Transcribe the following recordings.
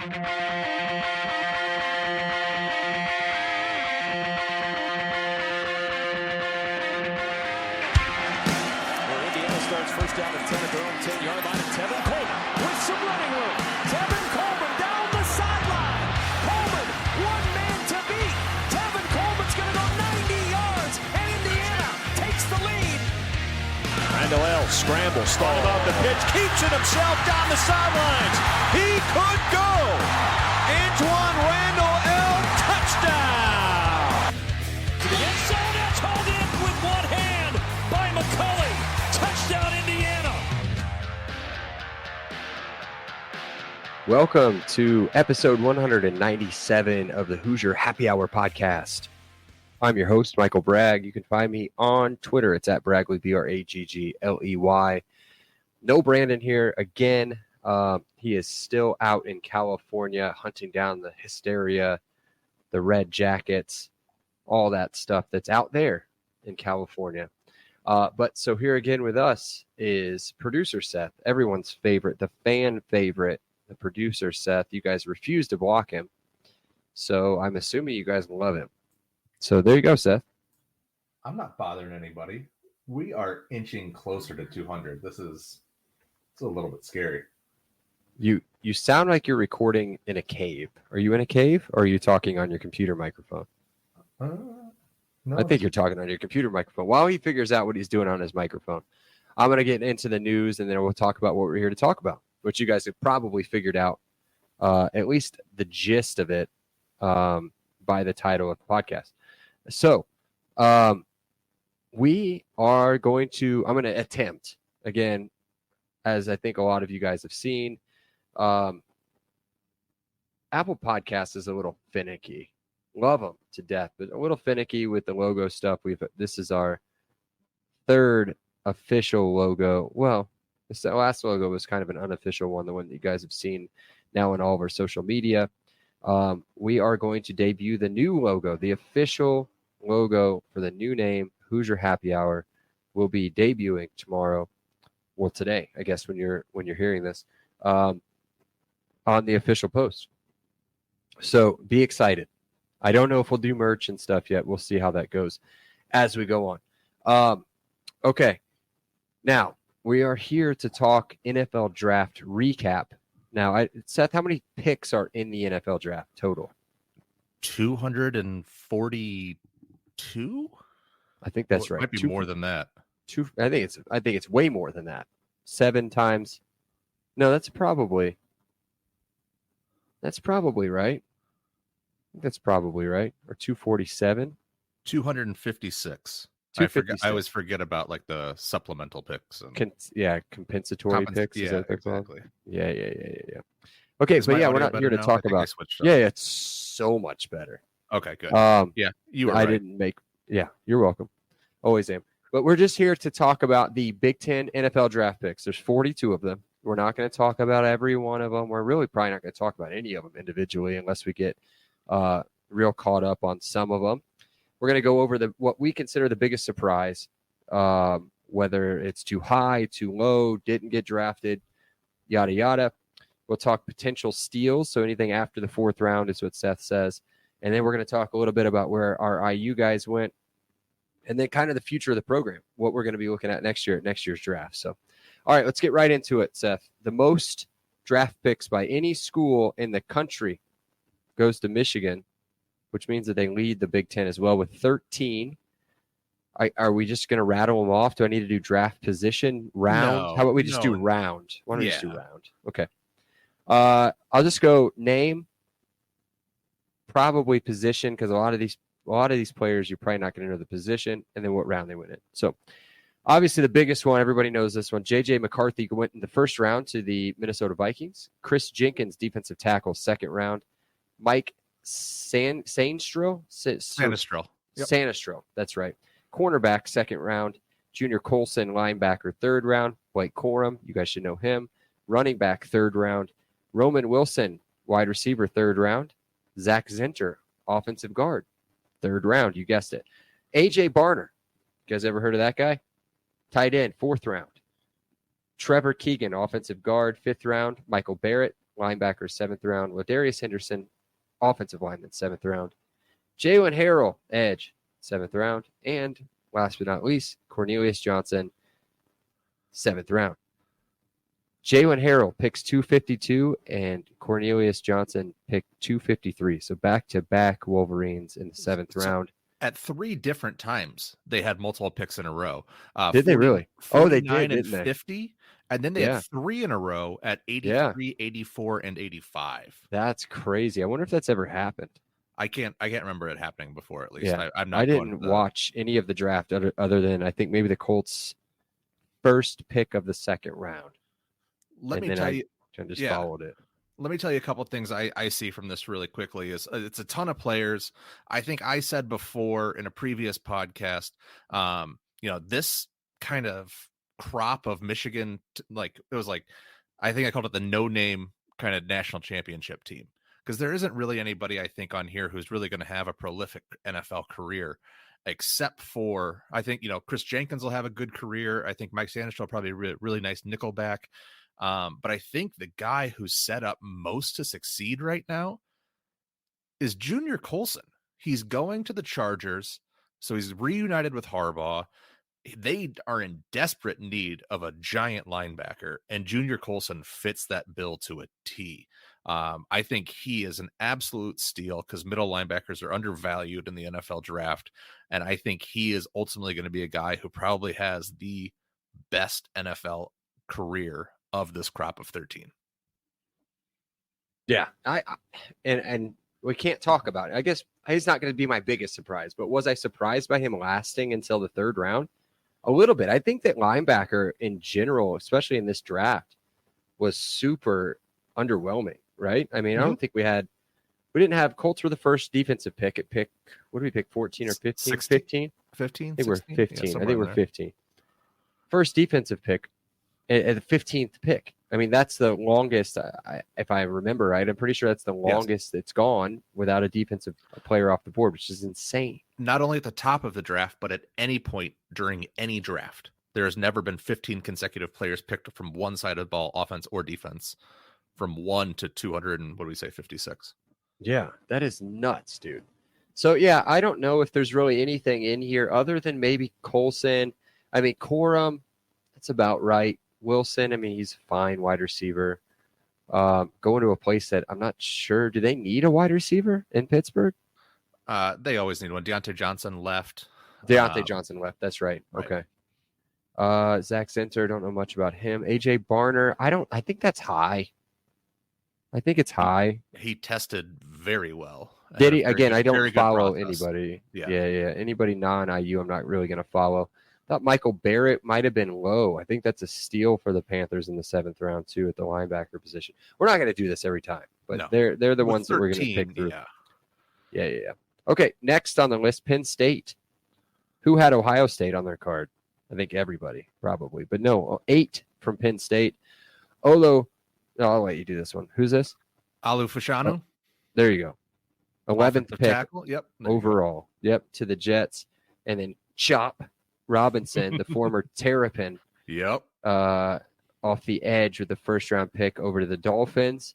Starts first down and 10 at their own 10-yard line. And Tevin Coleman with some running room. Tevin Coleman down the sideline. Coleman, one man to beat. Tevin Coleman's going to go 90 yards, and Indiana takes the lead. Randall L. scrambles, thought about the pitch, keeps it himself down the sidelines. He could go. Antoine Randall L. touchdown. To the end zone, that's hauled in with one hand by McCulley. Touchdown, Indiana. Welcome to episode 197 of the Hoosier Happy Hour podcast. I'm your host, Michael Bragg. You can find me on Twitter. It's at Braggley, Braggley. No Brandon here again. He is still out in California hunting down the hysteria, the red jackets, all that stuff that's out there in California. But so here again with us is producer Seth, everyone's favorite, the fan favorite, the producer Seth. You guys refuse to block him, so I'm assuming you guys love him. So there you go, Seth. I'm not bothering anybody. We are inching closer to 200. It's a little bit scary. You sound like you're recording in a cave. Are you in a cave, or are you talking on your computer microphone? No, I think you're talking on your computer microphone. While he figures out what he's doing on his microphone, I'm going to get into the news, and then we'll talk about what we're here to talk about, which you guys have probably figured out, at least the gist of it, by the title of the podcast. So we are going to – I'm going to attempt, again, as I think a lot of you guys have seen, Apple Podcasts is a little finicky. Love them to death, but a little finicky with the logo stuff. This is our third official logo. Well, the last logo was kind of an unofficial one, the one that you guys have seen now in all of our social media. We are going to debut the new logo, the official logo for the new name, Hoosier Happy Hour, will be debuting tomorrow. Well, today, I guess, when you're hearing this, on the official post. So be excited. I don't know if we'll do merch and stuff yet. We'll see how that goes as we go on. Okay. Now, we are here to talk NFL Draft Recap. Now, Seth, how many picks are in the NFL Draft total? 242? I think that's right. It might be more than that. I think it's way more than that. 7 times. No, that's probably right. That's probably right. Or 247. 256. I always forget about like the supplemental picks. And Compensatory picks. Yeah, exactly. Yeah. Okay, but yeah, we're not here to talk about. Yeah, it's so much better. Okay, good. Yeah, you were right. You're welcome. Always am. But we're just here to talk about the Big Ten NFL draft picks. There's 42 of them. We're not going to talk about every one of them. We're really probably not going to talk about any of them individually unless we get real caught up on some of them. We're going to go over what we consider the biggest surprise, whether it's too high, too low, didn't get drafted, yada, yada. We'll talk potential steals, so anything after the 4th round is what Seth says. And then we're going to talk a little bit about where our IU guys went, and then kind of the future of the program, what we're going to be looking at next year's draft. So, all right, let's get right into it, Seth. The most draft picks by any school in the country goes to Michigan, which means that they lead the Big Ten as well with 13. Are we just going to rattle them off? Do I need to do draft position, round? No, How about we just do round? Why don't we just do round? Okay. I'll just go name, probably position, because a lot of these players you're probably not going to know the position, and then what round they went in. So obviously the biggest one, everybody knows this one. J.J. McCarthy went in the 1st round to the Minnesota Vikings. Chris Jenkins, defensive tackle, 2nd round. Mike Sandstro? Sanistrel. Yep. Sanistrel, that's right. Cornerback, 2nd round. Junior Colson, linebacker, 3rd round. Blake Corum, you guys should know him. Running back, 3rd round. Roman Wilson, wide receiver, 3rd round. Zach Zinter, offensive guard, 3rd round. You guessed it. A.J. Barner, you guys ever heard of that guy? Tight end, 4th round. Trevor Keegan, offensive guard, 5th round. Michael Barrett, linebacker, 7th round. Ladarius Henderson, offensive lineman, 7th round. Jalen Harrell, edge, 7th round. And last but not least, Cornelius Johnson, 7th round. Jalen Harrell picks 252 and Cornelius Johnson picked 253. So back-to-back Wolverines in the 7th round. At 3 different times, they had multiple picks in a row. Did they really? Oh, they did, and didn't 50. And then they had 3 in a row at 83, 84, and 85. That's crazy. I wonder if that's ever happened. I can't remember it happening before, at least. Yeah. I'm not I didn't watch any of the draft other than I think maybe the Colts' first pick of the 2nd round. Let me tell you, I just followed it. Let me tell you a couple of things I see from this really quickly. Is it's a ton of players. I think I said before in a previous podcast, this kind of crop of Michigan, it was like, I think I called it the no-name kind of national championship team, because there isn't really anybody I think on here who's really going to have a prolific NFL career, except for, I think, Chris Jenkins will have a good career. I think Mike Sanders will probably be a really nice nickelback. But I think the guy who's set up most to succeed right now is Junior Colson. He's going to the Chargers, so he's reunited with Harbaugh. They are in desperate need of a giant linebacker, and Junior Colson fits that bill to a T. I think he is an absolute steal because middle linebackers are undervalued in the NFL draft, and I think he is ultimately going to be a guy who probably has the best NFL career of this crop of 13. Yeah, and we can't talk about it. I guess he's not going to be my biggest surprise, but was I surprised by him lasting until the 3rd round? A little bit. I think that linebacker in general, especially in this draft, was super underwhelming, right? I mean, I don't think we didn't have Colts were the first defensive pick at what did we pick, 14 or 15? 15? 15? I think we're 15. Yeah, I think we're 15. First defensive pick at the 15th pick. I mean, that's the longest, if I remember right. I'm pretty sure that's the longest it's gone without a defensive player off the board, which is insane. Not only at the top of the draft, but at any point during any draft. There has never been 15 consecutive players picked from one side of the ball, offense or defense, from 1 to 200 and 56. Yeah, that is nuts, dude. So, yeah, I don't know if there's really anything in here other than maybe Colson. I mean, Corum, that's about right. Wilson, I mean, he's fine wide receiver. Going to a place that I'm not sure. Do they need a wide receiver in Pittsburgh? They always need one. Deontay Johnson left. Johnson left. That's right. Okay. Zach Zinter, don't know much about him. AJ Barner, I think that's high. I think it's high. He tested very well. Did he? Again, I don't follow anybody. Yeah. Anybody non-IU, I'm not really going to follow. Thought Michael Barrett might have been low. I think that's a steal for the Panthers in the 7th round too at the linebacker position. We're not going to do this every time, but they're the ones that we're going to pick through. Yeah. Okay, next on the list, Penn State. Who had Ohio State on their card? I think everybody probably, but no, 8 from Penn State. Olo. No, I'll let you do this one. Who's this? Alu Fashanu. Oh, there you go. 11th pick tackle. Yep. Overall. Yep. To the Jets, and then Chop Robinson, the former Terrapin. Yep. Off the edge with the 1st round pick over to the Dolphins.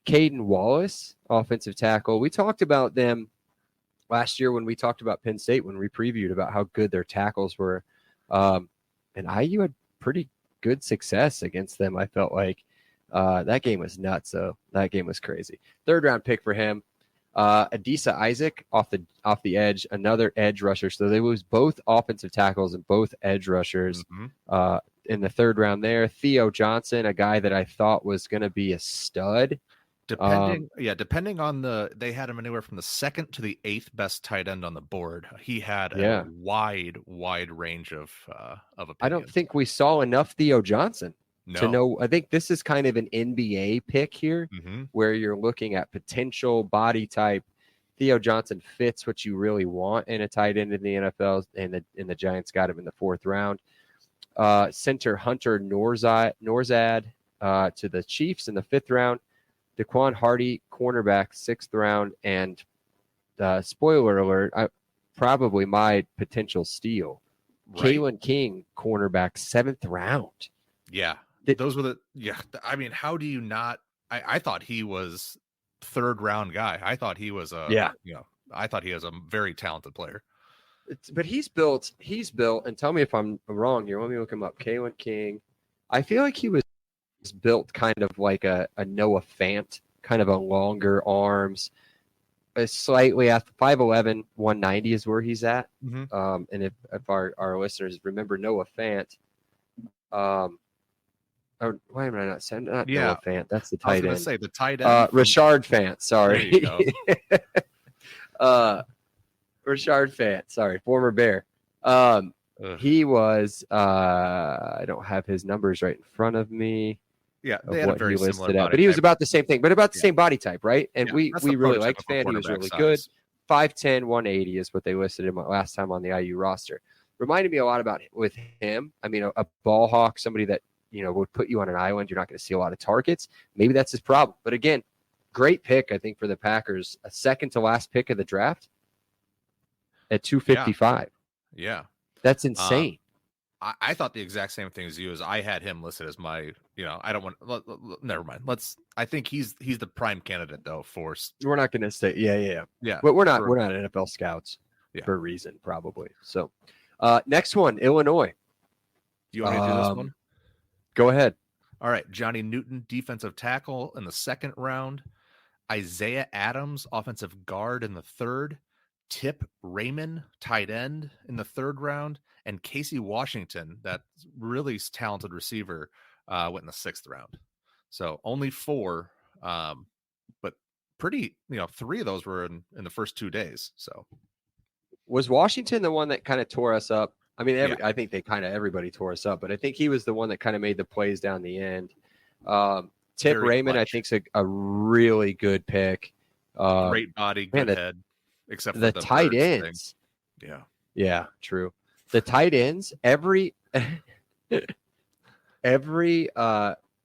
Caden Wallace, offensive tackle. We talked about them last year when we talked about Penn State, when we previewed about how good their tackles were. And IU had pretty good success against them. I felt like that game was nuts. So that game was crazy. 3rd round pick for him. Adisa Isaac off the edge, another edge rusher. So they lose both offensive tackles and both edge rushers in the 3rd round there. Theo Johnson, a guy that I thought was going to be a stud. Depending on they had him anywhere from the 2nd to the 8th best tight end on the board. He had a wide range of opinions. I don't think we saw enough Theo Johnson to know. I think this is kind of an NBA pick here where you're looking at potential body type. Theo Johnson fits what you really want in a tight end in the NFL, and the Giants got him in the 4th round. Center Hunter Norzad to the Chiefs in the 5th round. Daquan Hardy, cornerback, 6th round. And spoiler alert, probably my potential steal. Right. Kalen King, cornerback, 7th round. Yeah. Those were I mean, how do you not I thought he was third round guy. I thought he was I thought he was a very talented player. But he's built, and tell me if I'm wrong here. Let me look him up. Kalen King. I feel like he was built kind of like a Noah Fant, kind of a longer arms, a slightly at 5'11", 190 is where he's at. Mm-hmm. And if our listeners remember Noah Fant, or why am I not saying not Noah Fant? That's the tight end. I was going to say the tight end. Rashard Fant. Sorry. There you go. Rashard Fant. Sorry, former Bear. He was. I don't have his numbers right in front of me. Yeah, they had a very similar body but he was type. about the same thing, but about the same body type, right? And we really liked Fant. He was really good. 5'10", 180 is what they listed him last time on the IU roster. Reminded me a lot about with him. I mean, a ball hawk, somebody that would put you on an island. You're not going to see a lot of targets. Maybe that's his problem. But again, great pick, I think, for the Packers. A second to last pick of the draft at 255. Yeah. That's insane. I thought the exact same thing as you. As I had him listed as my, I don't want. Never mind. I think he's the prime candidate though. We're not going to say, yeah. But we're not NFL scouts for a reason, probably. So, next one, Illinois. Do you want me to do this one? Go ahead. All right, Johnny Newton, defensive tackle in the second round. Isaiah Adams, offensive guard in the third. Tip Raymond, tight end in the third round. And Casey Washington, that really talented receiver, went in the sixth round. So only 4, but pretty, 3 of those were in the first 2 days. So was Washington the one that kind of tore us up? I mean, I think everybody tore us up, but I think he was the one that kind of made the plays down the end. Tip Very Raymond, clutch. I think, is a really good pick. Great body, good head, except for the tight ends. Thing. Yeah, true. The tight ends, every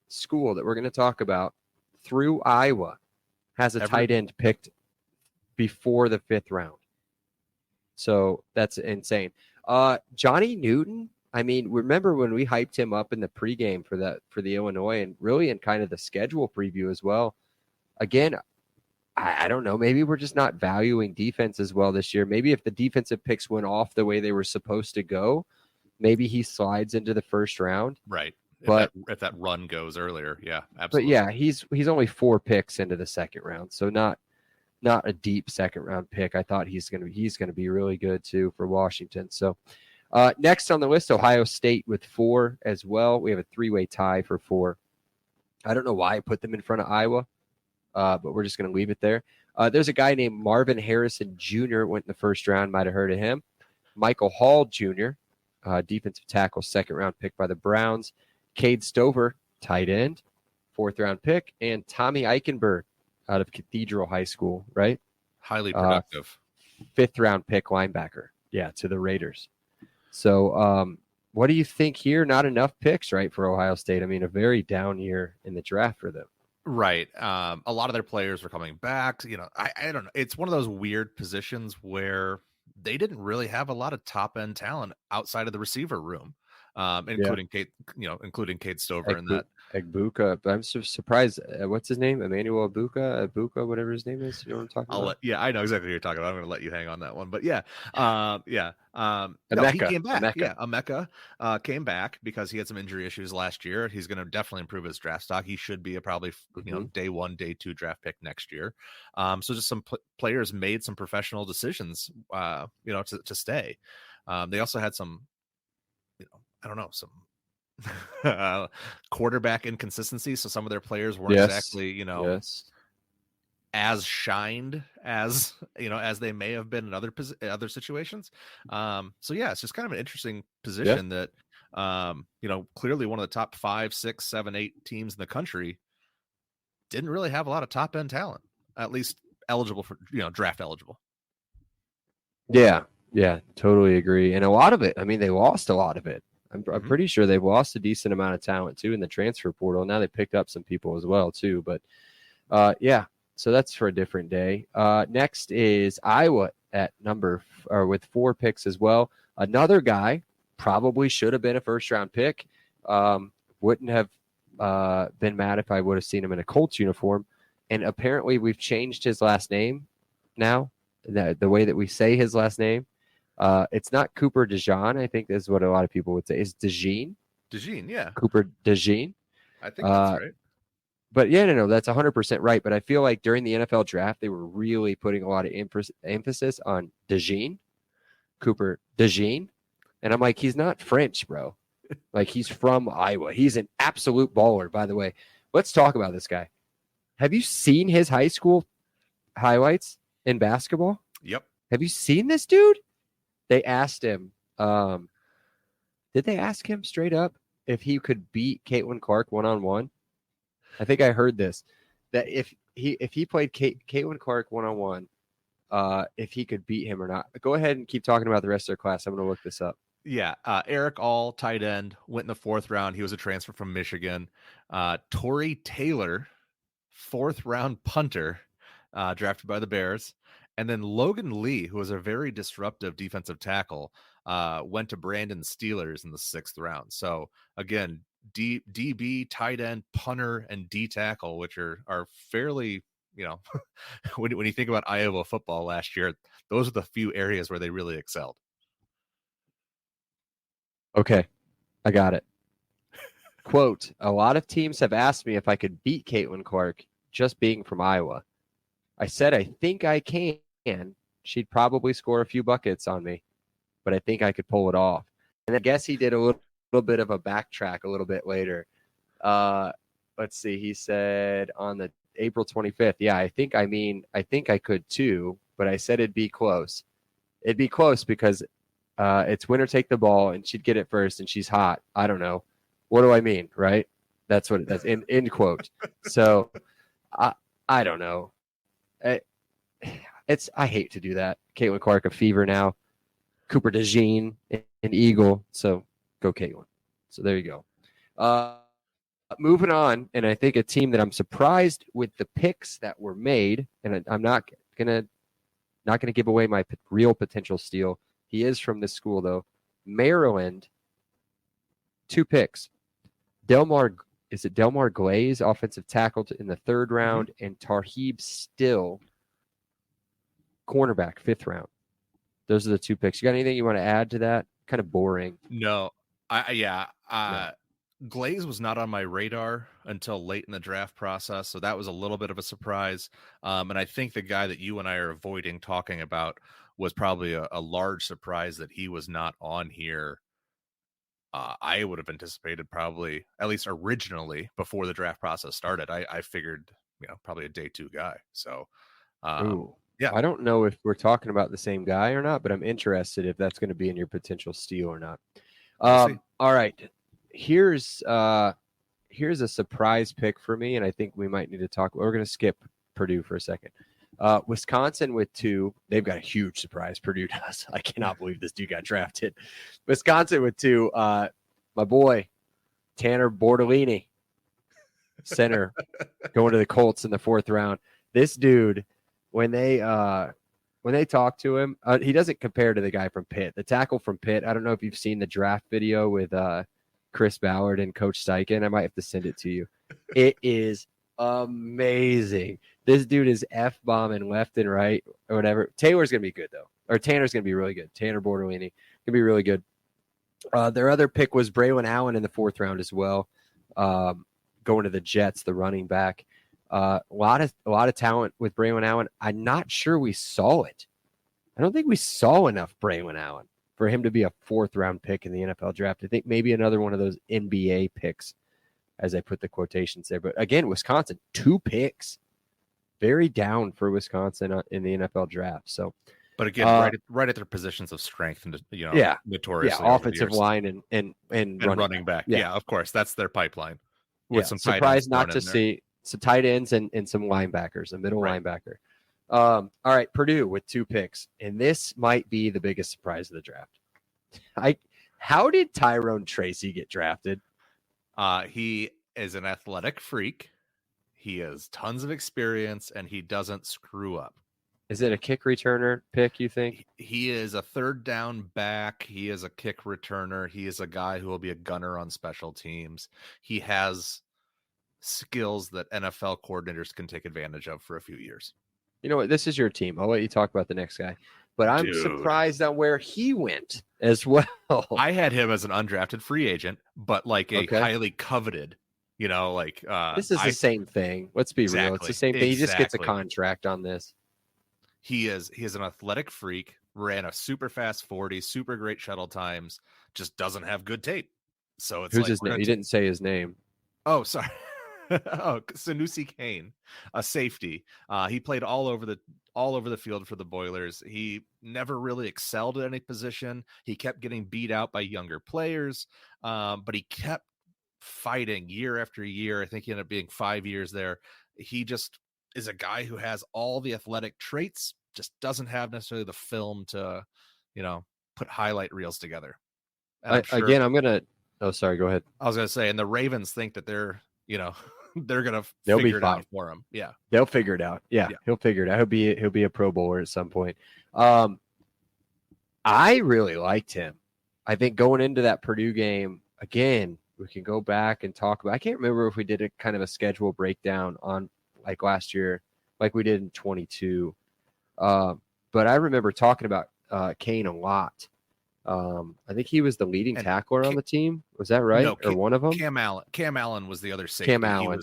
school that we're going to talk about through Iowa has a tight end picked before the 5th round. So that's insane. Johnny Newton, I mean, remember when we hyped him up in the pregame for the Illinois and really in kind of the schedule preview as well. Again, I don't know. Maybe we're just not valuing defense as well this year. Maybe if the defensive picks went off the way they were supposed to go, maybe he slides into the first round. Right. But if that run goes earlier, yeah, But absolutely. yeah, he's only 4 picks into the second round, so not a deep second round pick. I thought he's gonna be really good too for Washington. So next on the list, Ohio State with 4 as well. We have a 3-way tie for 4. I don't know why I put them in front of Iowa. But we're just going to leave it there. There's a guy named Marvin Harrison Jr. went in the first round. Might have heard of him. Michael Hall Jr., defensive tackle, second round pick by the Browns. Cade Stover, tight end, 4th round pick. And Tommy Eichenberg out of Cathedral High School, right? Highly productive. 5th round pick linebacker. Yeah, to the Raiders. So what do you think here? Not enough picks, right, for Ohio State? I mean, a very down year in the draft for them. Right. A lot of their players were coming back. I don't know. It's one of those weird positions where they didn't really have a lot of top end talent outside of the receiver room, including Cade Stover and that. Egbuka. I'm so surprised. What's his name? Emmanuel Egbuka, whatever his name is. You know what I'm talking about? I know exactly what you're talking about. I'm going to let you hang on that one. But yeah. He came back. Emeka came back because he had some injury issues last year. He's going to definitely improve his draft stock. He should be probably day 1, day 2 draft pick next year. So just some players made some professional decisions, to stay. They also had some, some quarterback inconsistency. So some of their players weren't exactly, as shined as they may have been in other situations. So yeah, it's just kind of an interesting position that clearly one of the top 5, 6, 7, 8 teams in the country didn't really have a lot of top end talent, at least eligible for draft eligible. Yeah, totally agree. And a lot of it, I mean, they lost a lot of it. I'm pretty sure they've lost a decent amount of talent too in the transfer portal. Now they picked up some people as well too, but so that's for a different day. Next is Iowa at with 4 picks as well. Another guy probably should have been a first round pick. Wouldn't have been mad if I would have seen him in a Colts uniform. And apparently we've changed his last name now, the way that we say his last name. It's not Cooper DeJean. I think this is what a lot of people would say. It's DeJean. DeJean, yeah. Cooper DeJean. I think that's right. But yeah, no, that's 100% right. But I feel like during the NFL draft, they were really putting a lot of emphasis on DeJean, Cooper DeJean. And I'm like, he's not French, bro. Like, he's from Iowa. He's an absolute baller, by the way. Let's talk about this guy. Have you seen his high school highlights in basketball? Yep. Have you seen this dude? They asked him, did they ask him straight up if he could beat Caitlin Clark one-on-one? I think I heard this, that if he played Caitlin Clark one-on-one, if he could beat him or not. Go ahead and keep talking about the rest of their class. I'm going to look this up. Yeah. Eric All, tight end, went in the 4th round. He was a transfer from Michigan. Torrey Taylor, 4th round punter, drafted by the Bears. And then Logan Lee, who was a very disruptive defensive tackle, went to Brandon Steelers in the 6th round. So again, DB, tight end, punter, and D tackle, which are fairly, when you think about Iowa football last year, those are the few areas where they really excelled. Okay, I got it. Quote, a lot of teams have asked me if I could beat Caitlin Clark just being from Iowa. I said, I think I can. She'd probably score a few buckets on me, but I think I could pull it off. And I guess he did a little bit of a backtrack a little bit later. Let's see. He said on the April 25th, yeah, I think I could too, but I said it'd be close. It'd be close because it's winner take the ball and she'd get it first and she's hot. I don't know. What do I mean? Right. That's end quote. So I don't know. I hate to do that. Caitlin Clark, a fever now. Cooper DeJean, an Eagle. So go Caitlin. So there you go. Moving on, and I think a team that I'm surprised with the picks that were made, and I'm not gonna give away my real potential steal. He is from this school though. Maryland, 2 picks. Delmar Glaze, offensive tackle in the 3rd round, and Tarheeb Still, cornerback, 5th round. Those are the 2 picks. You got anything you want to add to that? Kind of boring. No. Glaze was not on my radar until late in the draft process, so that was a little bit of a surprise. And I think the guy that you and I are avoiding talking about was probably a large surprise that he was not on here. I would have anticipated probably, at least originally, before the draft process started. I figured, probably a day 2 guy. So, yeah, I don't know if we're talking about the same guy or not, but I'm interested if that's going to be in your potential steal or not. All right, here's a surprise pick for me, and I think we might need to talk. We're going to skip Purdue for a second. Wisconsin with 2. They've got a huge surprise. Purdue does. I cannot believe this dude got drafted. Wisconsin with 2. My boy, Tanner Bortolini, center, going to the Colts in the 4th round. This dude, when they talk to him, he doesn't compare to the guy from Pitt. The tackle from Pitt, I don't know if you've seen the draft video with Chris Ballard and Coach Steichen. I might have to send it to you. It is amazing. This dude is F-bombing left and right or whatever. Taylor's going to be good, though. Or Tanner's going to be really good. Tanner Bortolini going to be really good. Their other pick was Braylon Allen in the 4th round as well, going to the Jets, the running back. A lot of talent with Braylon Allen. I'm not sure we saw it. I don't think we saw enough Braylon Allen for him to be a 4th round pick in the NFL draft. I think maybe another one of those NBA picks, as I put the quotations there. But again, Wisconsin, 2 picks. Very down for Wisconsin in the NFL draft. So, but again, right at their positions of strength, and notoriously, offensive line and running back. Yeah, of course, that's their pipeline. With some surprised not to see some tight ends and some linebackers, a middle linebacker. All right, Purdue with 2 picks, and this might be the biggest surprise of the draft. How did Tyrone Tracy get drafted? He is an athletic freak. He has tons of experience, and he doesn't screw up. Is it a kick returner pick, you think? He is a 3rd down back. He is a kick returner. He is a guy who will be a gunner on special teams. He has skills that NFL coordinators can take advantage of for a few years. You know what? This is your team. I'll let you talk about the next guy. But I'm Dude. surprised on where he went as well. I had him as an undrafted free agent, but like a highly coveted, this is the same thing. Let's be real. It's the same thing. He just gets a contract on this. He is an athletic freak, ran a super fast 40, super great shuttle times, just doesn't have good tape. So it's Who's his name? You didn't say his name. Oh, sorry. Sanusi Kane, a safety. He played all over the field for the Boilers. He never really excelled at any position. He kept getting beat out by younger players, but he kept fighting year after year. I think he ended up being 5 years there. He just is a guy who has all the athletic traits, just doesn't have necessarily the film to, put highlight reels together. Again, I'm gonna. Oh, sorry. Go ahead. I was gonna say, and the Ravens think that they're gonna They'll figure be it fine out for him. Yeah, they'll figure it out. Yeah, he'll figure it out. He'll be a Pro Bowler at some point. I really liked him. I think going into that Purdue game again, we can go back and talk about. I can't remember if we did a kind of a schedule breakdown on like last year, like we did in 22. But I remember talking about Kane a lot. I think he was the leading tackler on the team. Was that right? No, or one of them? Cam Allen was the other safety. Cam Allen.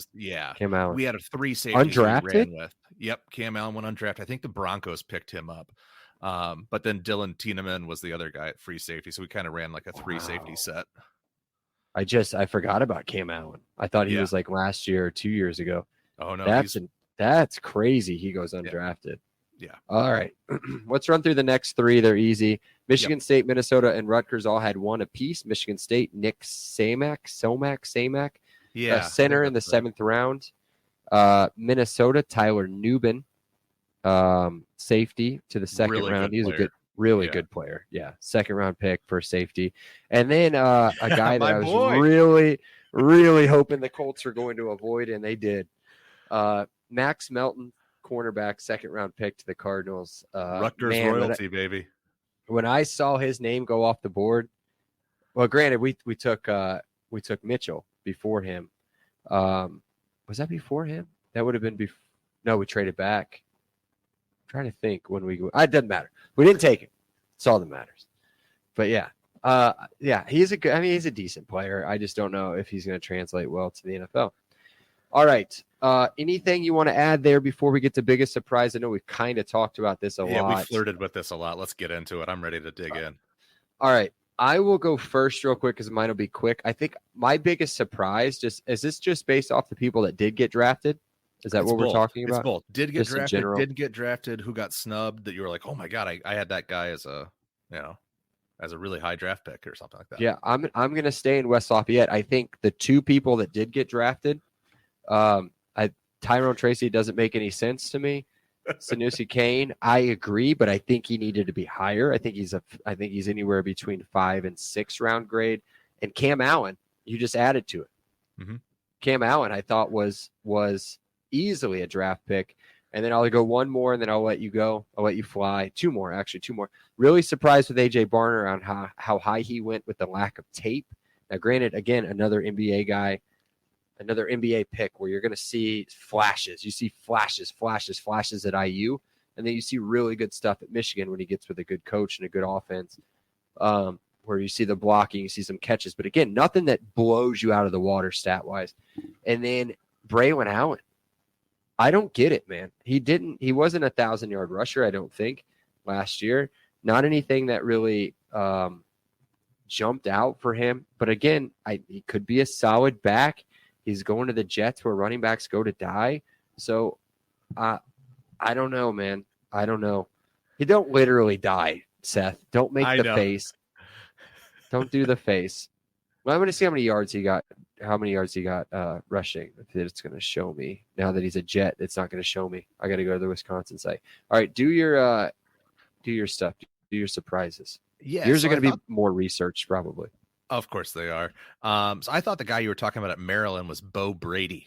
Cam Allen. We had a 3 safety undrafted. Ran with. Yep, Cam Allen went undrafted. I think the Broncos picked him up. But then Dylan Tiedemann was the other guy at free safety. So we kind of ran like a 3 safety set. I forgot about Cam Allen. I thought he was like last year or 2 years ago. Oh no, that's crazy. He goes undrafted. Yeah. All right. Let's run through the next 3. They're easy. Michigan State, Minnesota, and Rutgers all had 1 apiece. Michigan State, Nick Samak. Yeah. Center in the 7th round. Minnesota, Tyler Nubin, safety to the 2nd round. He's a good, good player. Yeah. 2nd round pick for safety. And then a guy that I was really, really hoping the Colts were going to avoid, and they did. Max Melton, cornerback, 2nd round pick to the Cardinals. Rutgers royalty, baby. When I saw his name go off the board, well, granted, we took Mitchell before him. Was that before him? That would have been before. No, we traded back. I'm trying to think when we go. It doesn't matter. We didn't take him. That's all that matters. But he's he's a decent player. I just don't know if he's going to translate well to the NFL. All right. Anything you want to add there before we get to biggest surprise? I know we've kind of talked about this a lot. Yeah, we flirted with this a lot. Let's get into it. I'm ready to dig in. All right. I will go first real quick because mine will be quick. I think my biggest surprise is this just based off the people that did get drafted? Is that what we're talking about? It's both. Did get drafted, didn't get drafted, who got snubbed that you were like, oh my God, I had that guy as a really high draft pick or something like that. Yeah, I'm going to stay in West Lafayette. I think the 2 people that did get drafted, Tyrone Tracy doesn't make any sense to me. Sanusi Kane, I agree, but I think he needed to be higher. I think he's anywhere between 5 and 6 round grade. And Cam Allen, you just added to it. Mm-hmm. Cam Allen, I thought was easily a draft pick. And then I'll go 1 more, and then I'll let you go. I'll let you fly. 2 more. Really surprised with AJ Barner on how high he went with the lack of tape. Now, granted, again, another NBA guy. Another NBA pick where you're going to see flashes. You see flashes at IU, and then you see really good stuff at Michigan when he gets with a good coach and a good offense, where you see the blocking, you see some catches. But again, nothing that blows you out of the water stat-wise. And then Braylon Allen. I don't get it, man. He wasn't a 1,000-yard rusher, I don't think, last year. Not anything that really jumped out for him. But again, he could be a solid back. He's going to the Jets where running backs go to die. So I don't know, man. I don't know. He don't literally die, Seth. Don't make the face. Don't do the face. Well, I'm going to see how many yards he got rushing. If it's going to show me. Now that he's a Jet, it's not going to show me. I got to go to the Wisconsin site. All right, do your stuff. Do your surprises. Yeah, yours are going to be more researched probably. Of course they are. So I thought the guy you were talking about at Maryland was Bo Brady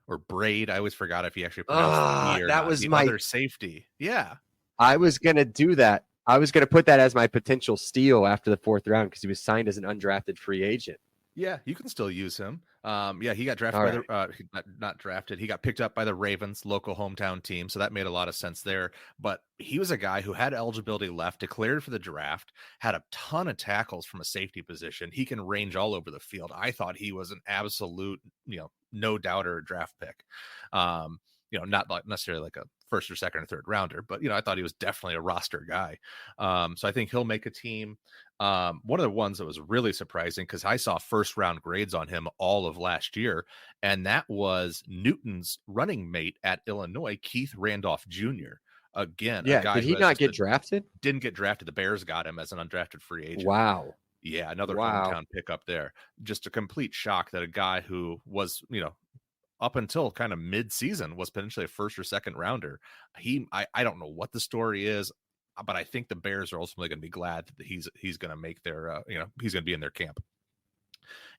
or Braid. I always forgot if he actually pronounced that was my other safety. Yeah. I was going to do that. I was going to put that as my potential steal after the 4th round because he was signed as an undrafted free agent. Yeah, you can still use him. Yeah, he got drafted All by the not drafted. He got picked up by the Ravens, local hometown team, so that made a lot of sense there. But he was a guy who had eligibility left, declared for the draft, had a ton of tackles from a safety position. He can range all over the field. I thought he was an absolute, no doubter draft pick. Not like necessarily like a first or second or third rounder, but I thought he was definitely a roster guy. So I think he'll make a team. One of the ones that was really surprising, because I saw first round grades on him all of last year, and that was Newton's running mate at Illinois, Keith Randolph Jr. Again, a Yeah, guy did who he has not just get drafted? didn't get drafted. The Bears got him as an undrafted free agent. Wow. Yeah, another Wow. hometown pick up there. Just a complete shock that a guy who was, up until kind of mid-season was potentially a first or second rounder. I don't know what the story is, but I think the Bears are ultimately going to be glad that he's going to make their he's going to be in their camp.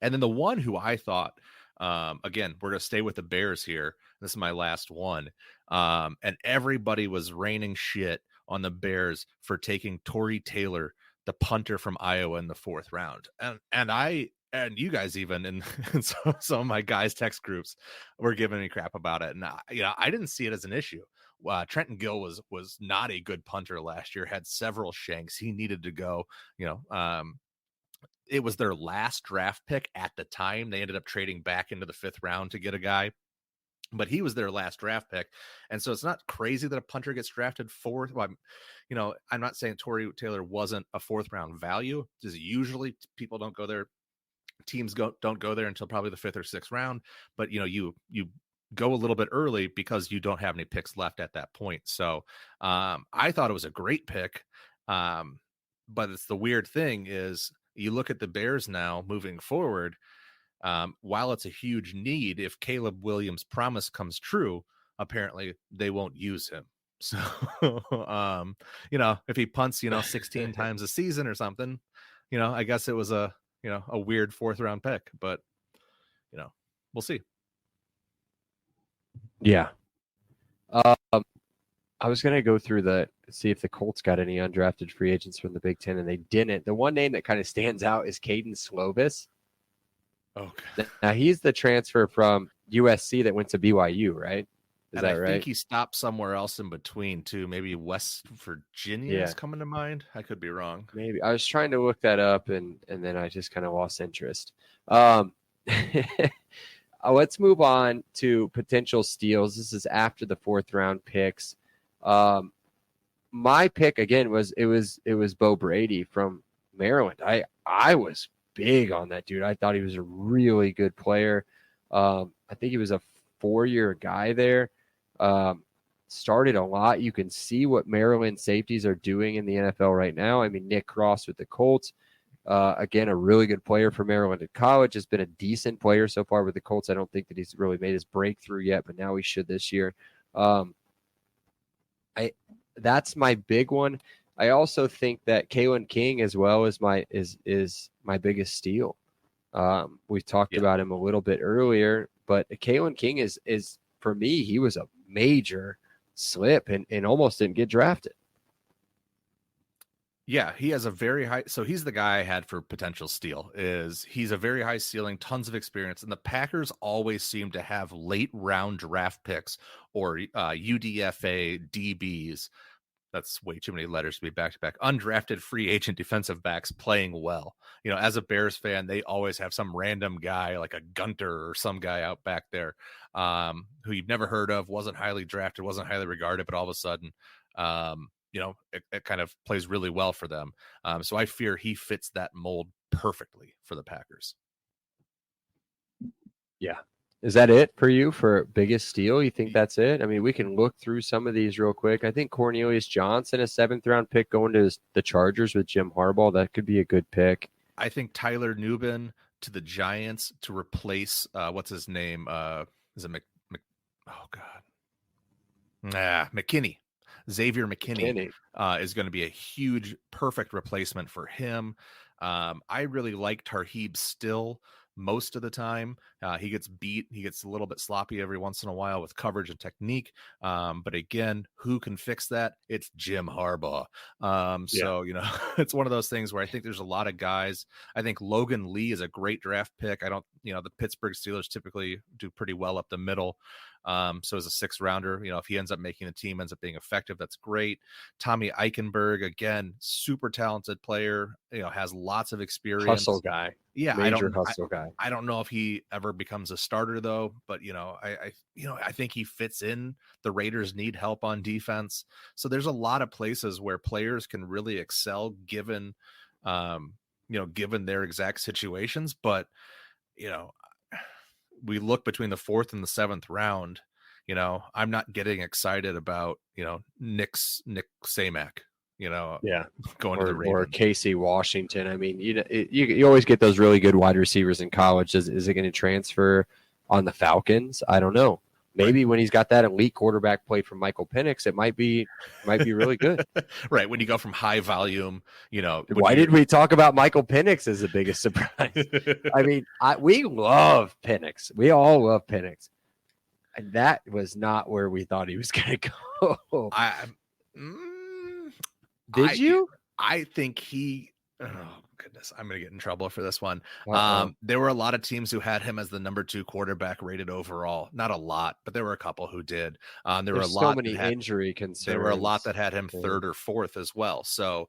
And then the one who I thought, again, we're going to stay with the Bears here. This is my last one. And everybody was raining shit on the Bears for taking Torrey Taylor, the punter from Iowa, in the 4th round. And you guys even in some of my guys text groups were giving me crap about it. And I didn't see it as an issue. Trenton Gill was not a good punter last year, had several shanks. He needed to go, it was their last draft pick at the time. They ended up trading back into the 5th round to get a guy, but he was their last draft pick. And so it's not crazy that a punter gets drafted 4th. Well, I'm not saying Torrey Taylor wasn't a 4th round value. Just usually people don't go there. Teams don't go there until probably the 5th or 6th round, but you go a little bit early because you don't have any picks left at that point. So I thought it was a great pick. But it's the weird thing is you look at the Bears now moving forward. While it's a huge need, if Caleb Williams' promise comes true, apparently they won't use him. So, if he punts, 16 times a season or something, I guess it was a weird 4th round pick, but we'll see. Yeah. I was going to go through see if the Colts got any undrafted free agents from the Big Ten, and they didn't. The one name that kind of stands out is Caden Slovis. Okay. Now, he's the transfer from USC that went to BYU, right? Is that right? I think he stopped somewhere else in between, too. Maybe West Virginia is coming to mind. I could be wrong. Maybe. I was trying to look that up, and then I just kind of lost interest. Let's move on to potential steals. This is after the 4th round picks. My pick again was Bo Brady from Maryland. I was big on that dude. I thought he was a really good player. I think he was a 4-year guy there. Started a lot. You can see what Maryland safeties are doing in the NFL right now. I mean, Nick Cross with the Colts. Again, a really good player for Maryland at college. Has been a decent player so far with the Colts. I don't think that he's really made his breakthrough yet, but now he should this year. That's my big one. I also think that Kalen King as well is my biggest steal. We talked about him a little bit earlier, but Kalen King is for me, he was a major slip and almost didn't get drafted. Yeah, he has a very high. So he's the guy I had for potential steal. He's a very high ceiling, tons of experience, and the Packers always seem to have late round draft picks or UDFA DBs. That's way too many letters to be back to back. Undrafted free agent defensive backs playing well. As a Bears fan, they always have some random guy like a Gunter or some guy out back there who you've never heard of, wasn't highly drafted, wasn't highly regarded, but all of a sudden, it kind of plays really well for them. So I fear he fits that mold perfectly for the Packers. Yeah. Is that it for you for biggest steal? You think that's it? I mean, we can look through some of these real quick. I think Cornelius Johnson, a 7th round pick going to the Chargers with Jim Harbaugh. That could be a good pick. I think Tyler Nubin to the Giants to replace what's his name? Is it McKinney. Xavier McKinney is going to be a huge, perfect replacement for him. I really like Tarheeb Still, most of the time. He gets beat. He gets a little bit sloppy every once in a while with coverage and technique. But again, who can fix that? It's Jim Harbaugh. So, it's one of those things where I think there's a lot of guys. I think Logan Lee is a great draft pick. The Pittsburgh Steelers typically do pretty well up the middle. So as a 6th rounder, if he ends up making the team, ends up being effective, that's great. Tommy Eichenberg, again, super talented player, has lots of experience. Hustle guy. Yeah. Major hustle guy. I don't know if he ever becomes a starter though, but I think he fits in. The Raiders need help on defense. So there's a lot of places where players can really excel given their exact situations. But, we look between the 4th and the 7th round, I'm not getting excited about, Nick Samak, going to the Ravens. Or Casey Washington. I mean, you always get those really good wide receivers in college. Is it going to transfer on the Falcons? I don't know. Maybe when he's got that elite quarterback play from Michael Penix, it might be really good. Right. When you go from high volume, why did we talk about Michael Penix as the biggest surprise? I mean, we love Penix. We all love Penix. And that was not where we thought he was going to go. Did you? I think he. Oh goodness, I'm going to get in trouble for this one. Uh-oh. There were a lot of teams who had him as the number 2 quarterback rated overall. Not a lot, but there were a couple who did. There were so many injury concerns. There were a lot that had him 3rd or 4th as well. So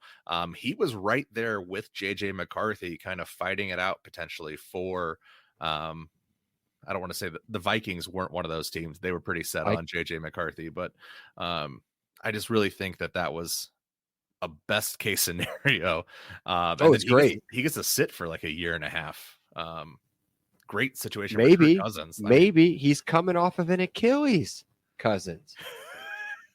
he was right there with JJ McCarthy, kind of fighting it out potentially for. I don't want to say that the Vikings weren't one of those teams. They were pretty set on JJ McCarthy, but I just really think that was a best case scenario. It's great. He gets to sit for like a year and a half. Great situation. Maybe for Cousins. Maybe he's coming off of an Achilles, Cousins.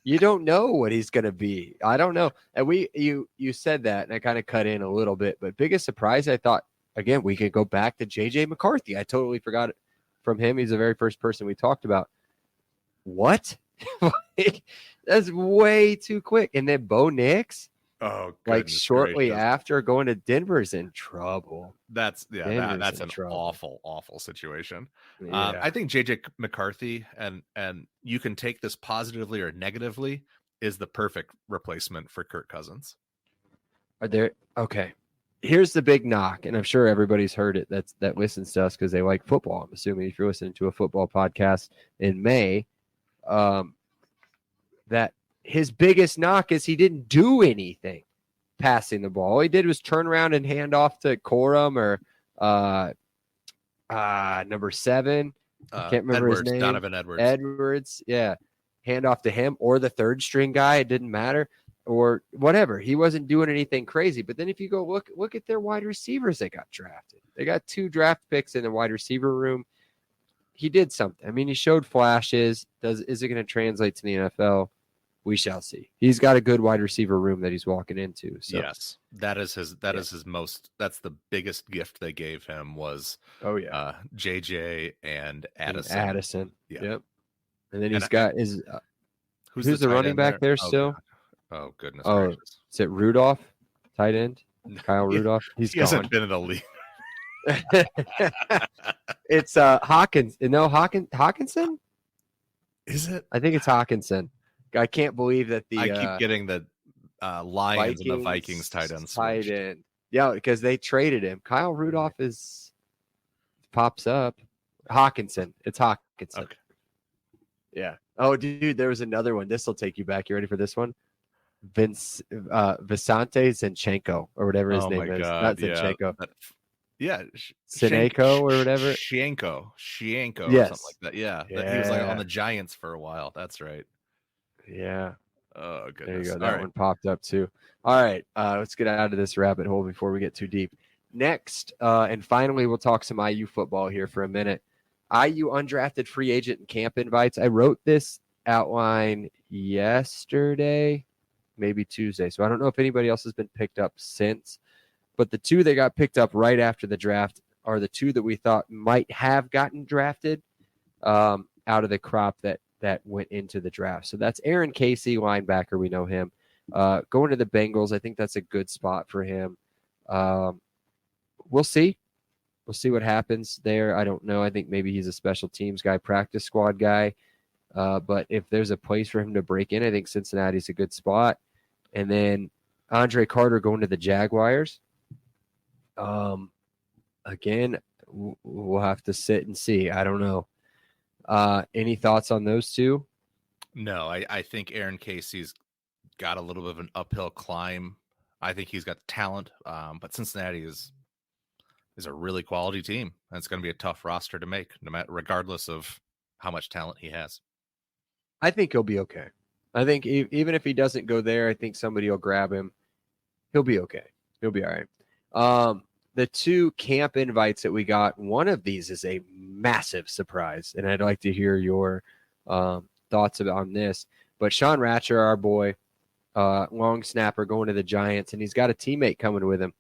You don't know what he's going to be. I don't know. And you said that, and I kind of cut in a little bit. But biggest surprise, I thought, again, we could go back to JJ McCarthy. I totally forgot it from him. He's the very first person we talked about. What? That's way too quick. And then Bo Nix. Oh, shortly after going to Denver's in trouble. That's an awful situation. Yeah. I think JJ McCarthy, and you can take this positively or negatively, is the perfect replacement for Kirk Cousins. Okay. Here's the big knock, and I'm sure everybody's heard it that listens to us because they like football. I'm assuming if you're listening to a football podcast in May, that his biggest knock is he didn't do anything passing the ball. All he did was turn around and hand off to Corum or number 7. I can't remember his name. Donovan Edwards. Edwards, yeah. Hand off to him or the 3rd string guy. It didn't matter. Or whatever. He wasn't doing anything crazy. But then if you go look at their wide receivers that got drafted. They got 2 draft picks in the wide receiver room. He did something. I mean, he showed flashes. Is it going to translate to the NFL? We shall see. He's got a good wide receiver room that he's walking into. So. Yes, that's the biggest gift they gave him was JJ and Addison. Yeah. Yep. And then he's got who's the running back there still? Oh goodness gracious. Is it Rudolph? Tight end? Kyle Rudolph? He hasn't been in the league. It's Hawkins. No, Hawkinson? Is it? I think it's Hawkinson. I can't believe that I keep getting the Lions and the Vikings tight end. Yeah, because they traded him. Kyle Rudolph pops up. Hawkinson. It's Hawkinson. Okay. Yeah. Oh, dude, there was another one. This will take you back. You ready for this one? Visante Zinchenko or whatever his name is. Not Zinchenko. Yeah. Sineko or whatever. Shienko yes. Or something like that. Yeah. He was like on the Giants for a while. That's right. Yeah. Oh, goodness. There you go. That one popped up too. All right. Let's get out of this rabbit hole before we get too deep. Next, and finally, we'll talk some IU football here for a minute. IU undrafted free agent and camp invites. I wrote this outline yesterday, maybe Tuesday. So I don't know if anybody else has been picked up since. But the 2 that got picked up right after the draft are the 2 that we thought might have gotten drafted out of the crop that went into the draft. So that's Aaron Casey, linebacker. We know him. Going to the Bengals, I think that's a good spot for him. We'll see. We'll see what happens there. I don't know. I think maybe he's a special teams guy, practice squad guy. But if there's a place for him to break in, I think Cincinnati's a good spot. And then Andre Carter going to the Jaguars. Again, we'll have to sit and see. I don't know. Any thoughts on those two? No, I think Aaron Casey's got a little bit of an uphill climb. I think he's got talent, but Cincinnati is a really quality team, and it's going to be a tough roster to make, no matter regardless of how much talent he has. I think he'll be okay. I think even if he doesn't go there, I think somebody will grab him. He'll be okay. He'll be all right. The two camp invites that we got, one of these is a massive surprise, and I'd like to hear your thoughts on this. But Sean Ratcher, our boy, long snapper, going to the Giants, and he's got a teammate coming with him,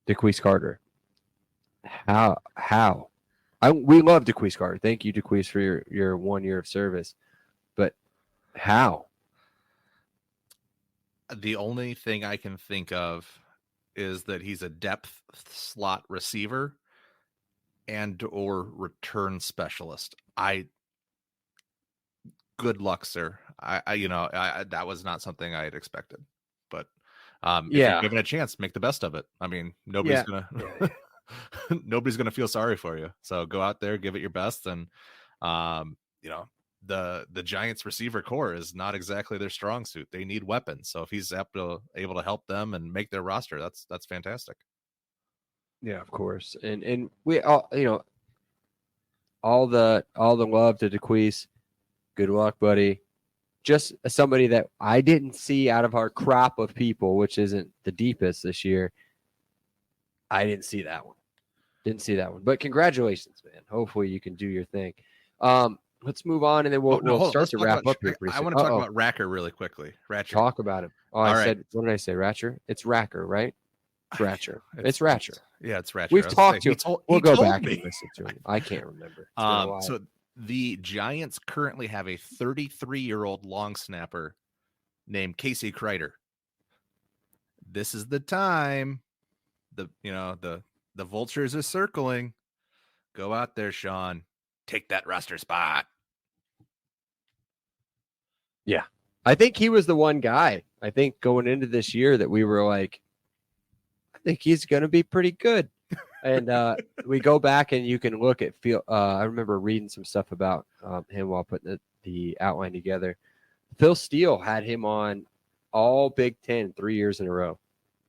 DeQuise Carter. How? We love DeQuise Carter. Thank you, DeQuise, for your 1 year of service. But how? The only thing I can think of is that he's a depth slot receiver and or return specialist. Good luck, sir. I that was not something I had expected. But if you're given a chance, make the best of it. I mean, nobody's gonna feel sorry for you. So go out there, give it your best, and the Giants receiver core is not exactly their strong suit. They need weapons. So if he's able to help them and make their roster, that's fantastic. Yeah, of course. And we all, all the love to DeQuise. Good luck, buddy. Just somebody that I didn't see out of our crop of people, which isn't the deepest this year. I didn't see that one. But congratulations, man. Hopefully you can do your thing. Let's move on, and then we'll start to wrap up here. I want to talk about Racker really quickly. Ratcher. Talk about him. What did I say? Ratcher? It's Racker, right? It's Ratcher. It's Ratcher. Yeah, it's Ratcher. We've talked to him. We'll go back and listen to him. I can't remember. So the Giants currently have a 33-year-old long snapper named Casey Kreider. This is the time. The vultures are circling. Go out there, Sean. Take that roster spot. Yeah. I think he was the one guy, I think, going into this year that we were like, I think he's going to be pretty good. And we go back and you can look at I remember reading some stuff about him while putting the outline together. Phil Steele had him on all Big Ten 3 years in a row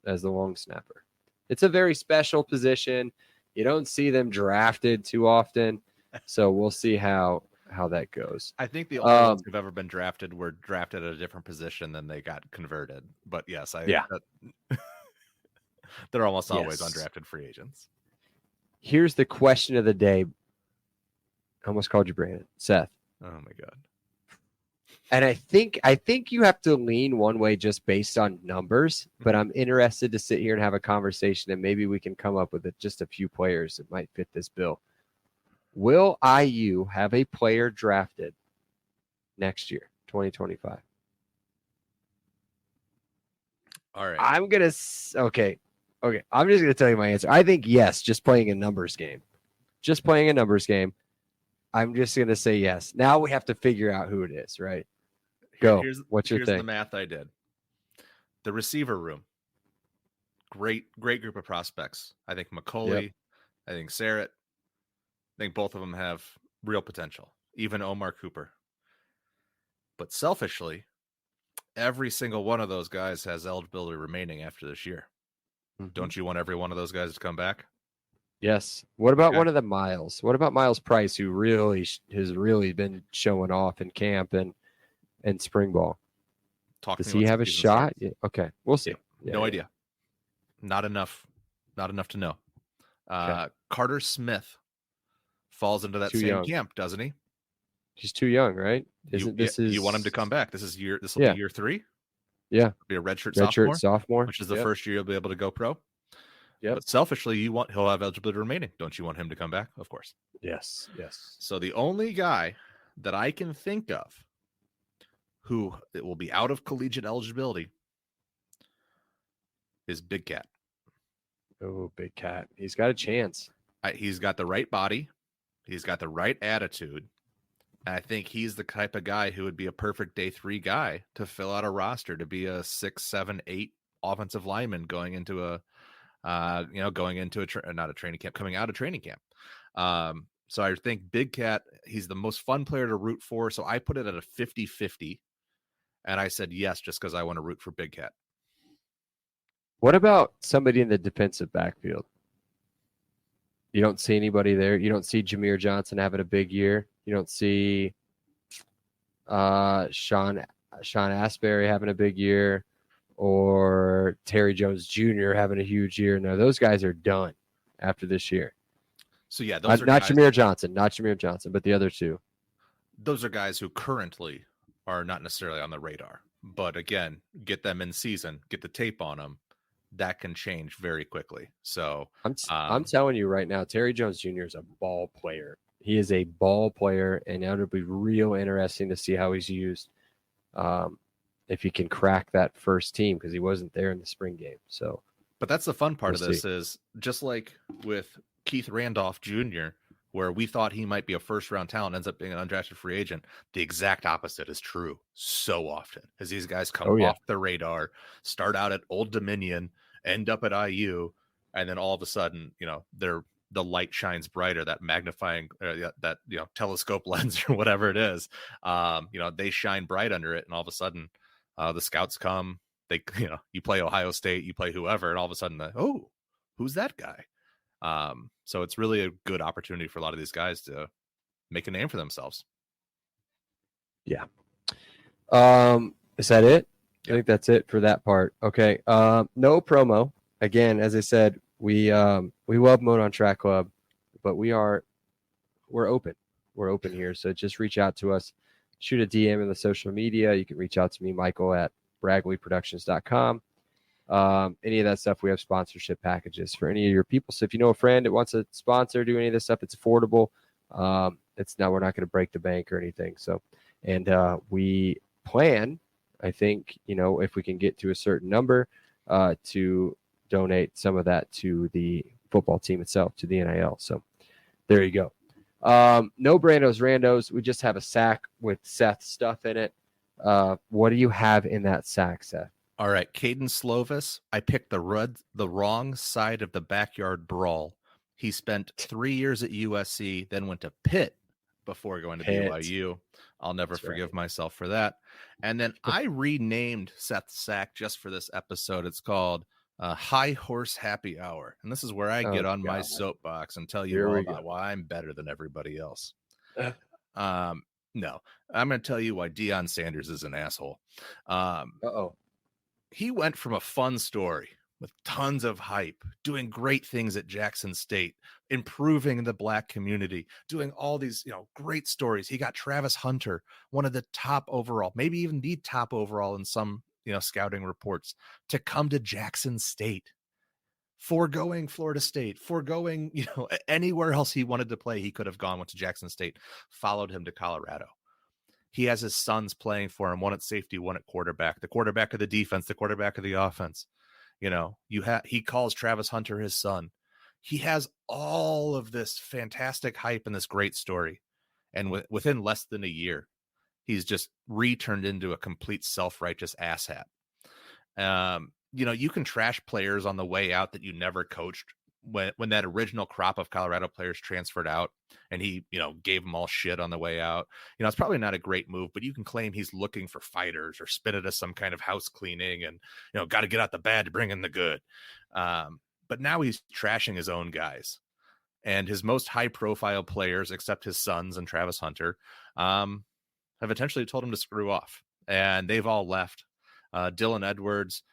as the long snapper. It's a very special position. You don't see them drafted too often. So we'll see how that goes. I think the only ones who've ever been drafted were drafted at a different position than they got converted. But yes, they're almost always undrafted free agents. Here's the question of the day. I almost called you Brandon. Seth. Oh my God. And I think you have to lean one way just based on numbers, but I'm interested to sit here and have a conversation, and maybe we can come up with just a few players that might fit this bill. Will IU have a player drafted next year, 2025? All right. I'm going to okay. I'm just going to tell you my answer. I think yes, just playing a numbers game. I'm just going to say yes. Now we have to figure out who it is, right? Go. What's your thing? Here's the math I did. The receiver room. Great group of prospects. I think McCauley, I think Sarrett. I think both of them have real potential, even Omar Cooper. But selfishly, every single one of those guys has eligibility remaining after this year. Mm-hmm. Don't you want every one of those guys to come back? Yes. What about one of the Miles? What about Miles Price, who really has been showing off in camp and spring ball? Does he have a shot? Yeah. Okay, we'll see. No idea. Not enough to know. Carter Smith falls into that same camp, doesn't he? He's too young, right? You want him to come back? This will be year 3. Yeah, be a redshirt sophomore, which is the first year you'll be able to go pro. Yeah, but selfishly, he'll have eligibility remaining. Don't you want him to come back? Of course. Yes. So the only guy that I can think of who it will be out of collegiate eligibility is Big Cat. Oh, Big Cat. He's got a chance. He's got the right body. He's got the right attitude. And I think he's the type of guy who would be a perfect day 3 guy to fill out a roster, to be a 6, 7, 8 offensive lineman going into a, not a training camp, coming out of training camp. So I think Big Cat, he's the most fun player to root for. So I put it at a 50-50. And I said yes, just because I want to root for Big Cat. What about somebody in the defensive backfield? You don't see anybody there. You don't see Jameer Johnson having a big year. You don't see Sean Asbury having a big year, or Terry Jones Jr. having a huge year. No, those guys are done after this year. So yeah, those are not guys, Jameer Johnson, but the other two. Those are guys who currently are not necessarily on the radar. But again, get them in season, get the tape on them. That can change very quickly. So I'm telling you right now, Terry Jones Jr. is a ball player. He is a ball player, and it'll be real interesting to see how he's used if he can crack that first team, because he wasn't there in the spring game. So, but that's the fun part of this is just like with Keith Randolph Jr., where we thought he might be a first-round talent, ends up being an undrafted free agent. The exact opposite is true so often, as these guys come off the radar, start out at Old Dominion, end up at IU, and then all of a sudden, the light shines brighter, that magnifying, telescope lens or whatever it is, they shine bright under it. And all of a sudden, the scouts come, you play Ohio State, you play whoever, and all of a sudden, who's that guy? So it's really a good opportunity for a lot of these guys to make a name for themselves. Yeah. Is that it? I think that's it for that part. Okay. No promo. Again, as I said, we love Mode on Track Club, but we're open. We're open here. So just reach out to us, shoot a DM in the social media. You can reach out to me, Michael, at BragleyProductions.com. Any of that stuff, we have sponsorship packages for any of your people. So if you know a friend that wants to sponsor, do any of this stuff, it's affordable. We're not going to break the bank or anything. So, and we plan, I think, if we can get to a certain number, to donate some of that to the football team itself, to the NIL. So there you go. No Brandos Randos. We just have a sack with Seth stuff in it. What do you have in that sack, Seth? All right, Caden Slovis. I picked the wrong side of the backyard brawl. He spent 3 years at USC, then went to Pitt before going to BYU. I'll never forgive myself for that. And then I renamed Seth's sack just for this episode. It's called High Horse Happy Hour. And this is where I get on my soapbox and tell you all about why I'm better than everybody else. No, I'm going to tell you why Deion Sanders is an asshole. He went from a fun story with tons of hype, doing great things at Jackson State, improving the Black community, doing all these, great stories. He got Travis Hunter, one of the top overall, maybe even the top overall in some, scouting reports, to come to Jackson State, foregoing Florida State, foregoing, anywhere else he wanted to play. He could have gone, went to Jackson State, followed him to Colorado. He has his sons playing for him, one at safety, one at quarterback, the quarterback of the defense, the quarterback of the offense. He calls Travis Hunter his son. He has all of this fantastic hype and this great story. And within less than a year, he's just returned into a complete self-righteous asshat. You can trash players on the way out that you never coached. When that original crop of Colorado players transferred out and he, gave them all shit on the way out, it's probably not a great move, but you can claim he's looking for fighters or spit it as some kind of house cleaning and, got to get out the bad to bring in the good. But now he's trashing his own guys, and his most high profile players, except his sons and Travis Hunter, have essentially told him to screw off, and they've all left. Dylan Edwards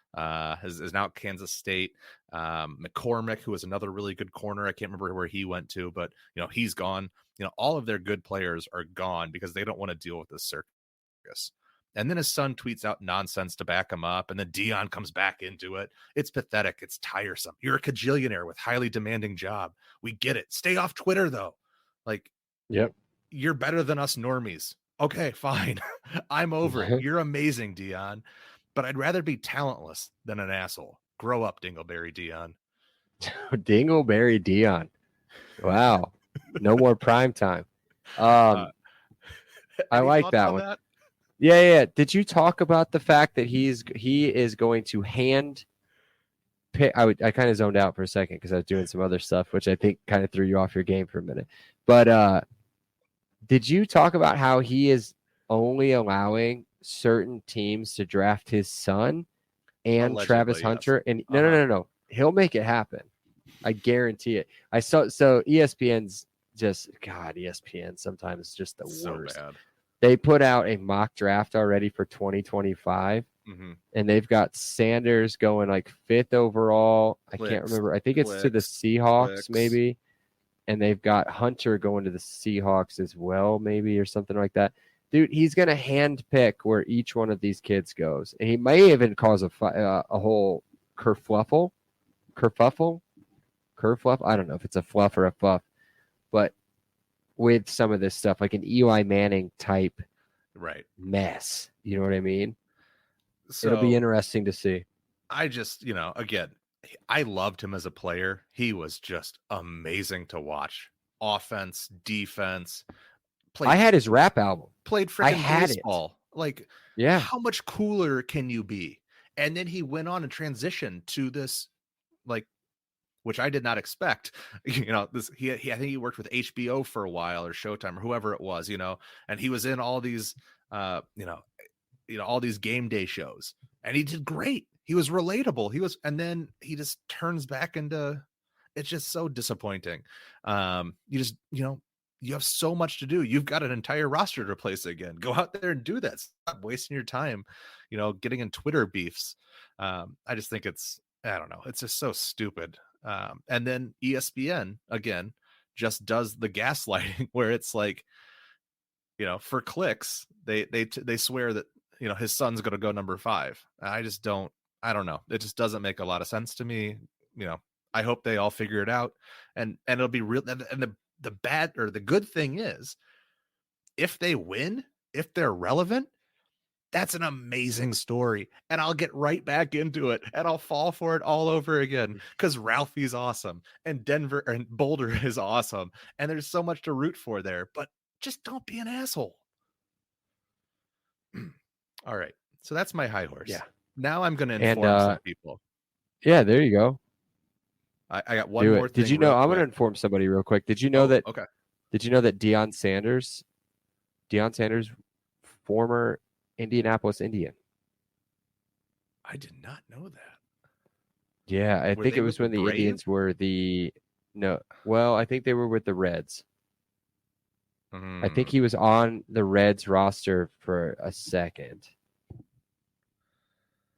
is now at Kansas State. McCormick, who was another really good corner, I can't remember where he went to, but he's gone. All of their good players are gone because they don't want to deal with this circus. And then his son tweets out nonsense to back him up, and then Deion comes back into it. It's pathetic. It's tiresome. You're a cajillionaire with highly demanding job. We get it. Stay off Twitter though. Yep. You're better than us normies. Okay, fine. I'm over it. You're amazing, Deion. But I'd rather be talentless than an asshole. Grow up, Dingleberry Deion. Dingleberry Deion. Wow. No more prime time. I Any like thoughts that on one. that? Yeah. Did you talk about the fact that he is going to hand pick? I kind of zoned out for a second because I was doing some other stuff, which I think kind of threw you off your game for a minute. But did you talk about how he is only allowing certain teams to draft his son and Allegedly, Travis yes. Hunter? And no. He'll make it happen. I guarantee it. I saw so ESPN's just ESPN sometimes just the So worst. bad. They put out a mock draft already for 2025, and they've got Sanders going like 5th overall. I can't remember. I think it's to the Seahawks maybe, and they've got Hunter going to the Seahawks as well, maybe, or something like that. Dude, he's gonna hand pick where each one of these kids goes, and he may even cause a whole kerfuffle. I don't know if it's a fluff or a fuff, but with some of this stuff, like an Eli Manning type mess. You know what I mean? So it'll be interesting to see. I just, again, I loved him as a player. He was just amazing to watch. Offense, defense. I had his rap album. Played freaking baseball. Like, how much cooler can you be? And then he went on and transitioned to this, like, which I did not expect. This I think he worked with HBO for a while, or Showtime, or whoever it was, and he was in all these all these game day shows, and he did great. He was relatable. And then he just turns back into, it's just so disappointing. You have so much to do. You've got an entire roster to replace again. Go out there and do that. Stop wasting your time, getting in Twitter beefs. I just think I don't know. It's just so stupid. And then ESPN again just does the gaslighting where it's like, for clicks, they swear that, his son's going to go number 5. I don't know. It just doesn't make a lot of sense to me. I hope they all figure it out, and it'll be real. And the bad or the good thing is, if they win, if they're relevant, that's an amazing story, and I'll get right back into it, and I'll fall for it all over again, because Ralphie's awesome, and Denver and Boulder is awesome, and there's so much to root for there. But just don't be an asshole. All right, so that's my high horse. Yeah. Now I'm going to inform some people. Yeah, there you go. I got one more thing. Did you know? I'm going to inform somebody real quick. Did you know that? Okay. Did you know that Deion Sanders, former Indianapolis Indian? I did not know that. Yeah, I think it was when the Indians were I think they were with the Reds. I think he was on the Reds roster for a second.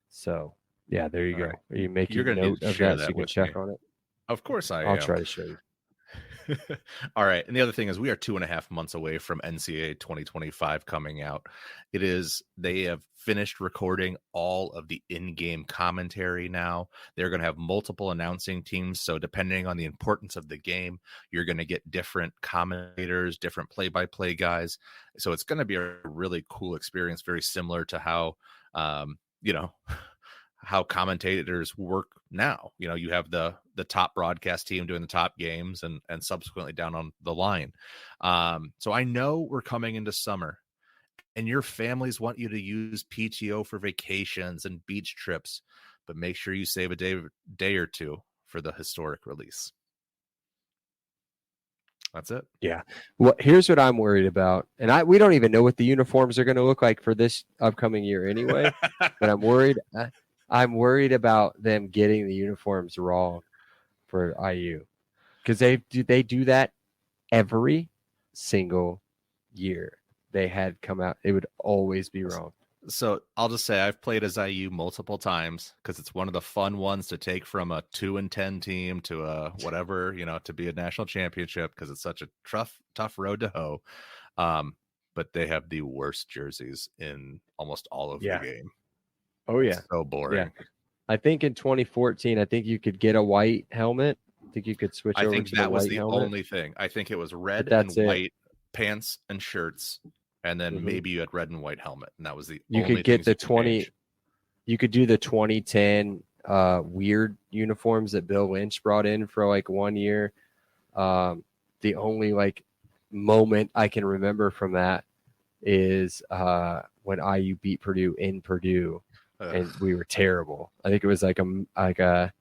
So, yeah, there you go. Right. Are you making note of that so you can check on it? Of course I am. I'll try to show you. All right. And the other thing is, we are 2.5 months away from NCAA 2025 coming out. They have finished recording all of the in-game commentary now. They're going to have multiple announcing teams. So depending on the importance of the game, you're going to get different commentators, different play-by-play guys. So it's going to be a really cool experience, very similar to how, how commentators work now. You have the top broadcast team doing the top games and subsequently down on the line. So I know we're coming into summer, and your families want you to use PTO for vacations and beach trips, but make sure you save a day or two for the historic release. That's it. Yeah. Well, here's what I'm worried about. And we don't even know what the uniforms are going to look like for this upcoming year anyway, but I'm worried about them getting the uniforms wrong for IU, because they do that every single year they had come out. It would always be wrong. So I'll just say I've played as IU multiple times, because it's one of the fun ones to take from a 2-10 team to a whatever, to be a national championship, because it's such a tough road to hoe. But they have the worst jerseys in almost all of the game. Oh yeah. So boring. Yeah. I think in 2014, I think you could get a white helmet. I think you could switch over to the white helmet. I think that was the only thing. I think it was red and white pants and shirts, and then maybe you had red and white helmet, and that was the only thing. You could get the 20. You could do the 2010 weird uniforms that Bill Lynch brought in for like 1 year. The only like moment I can remember from that is when IU beat Purdue in Purdue, and we were terrible. I think it was like a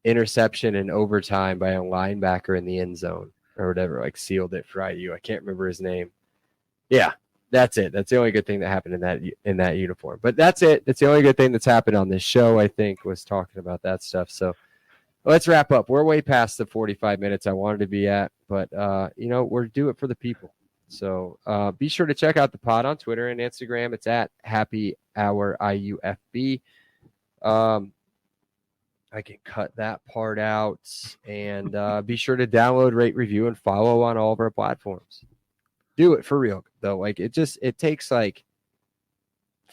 interception in overtime by a linebacker in the end zone or whatever, like sealed it for IU. I can't remember his name. Yeah, that's it. That's the only good thing that happened in that uniform. But that's it. That's the only good thing that's happened on this show, I think, was talking about that stuff. So let's wrap up. We're way past the 45 minutes I wanted to be at, but we're do it for the people. So be sure to check out the pod on Twitter and Instagram. It's at Happy Hour IUFB. I can cut that part out, and be sure to download, rate, review, and follow on all of our platforms. Do it for real, though. Like it takes like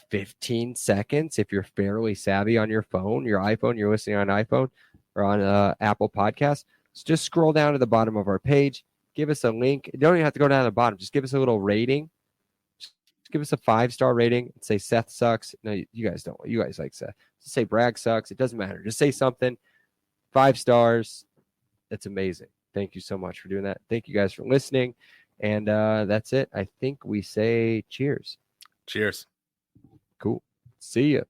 15 seconds if you're fairly savvy on your phone, your iPhone. You're listening on iPhone or on Apple Podcasts. So just scroll down to the bottom of our page. Give us a link. You don't even have to go down to the bottom. Just give us a little rating. Just give us a 5-star rating. Say Seth sucks. No, you guys don't. You guys like Seth. Just say Bragg sucks. It doesn't matter. Just say something. 5 stars. That's amazing. Thank you so much for doing that. Thank you guys for listening. And that's it. I think we say cheers. Cheers. Cool. See ya.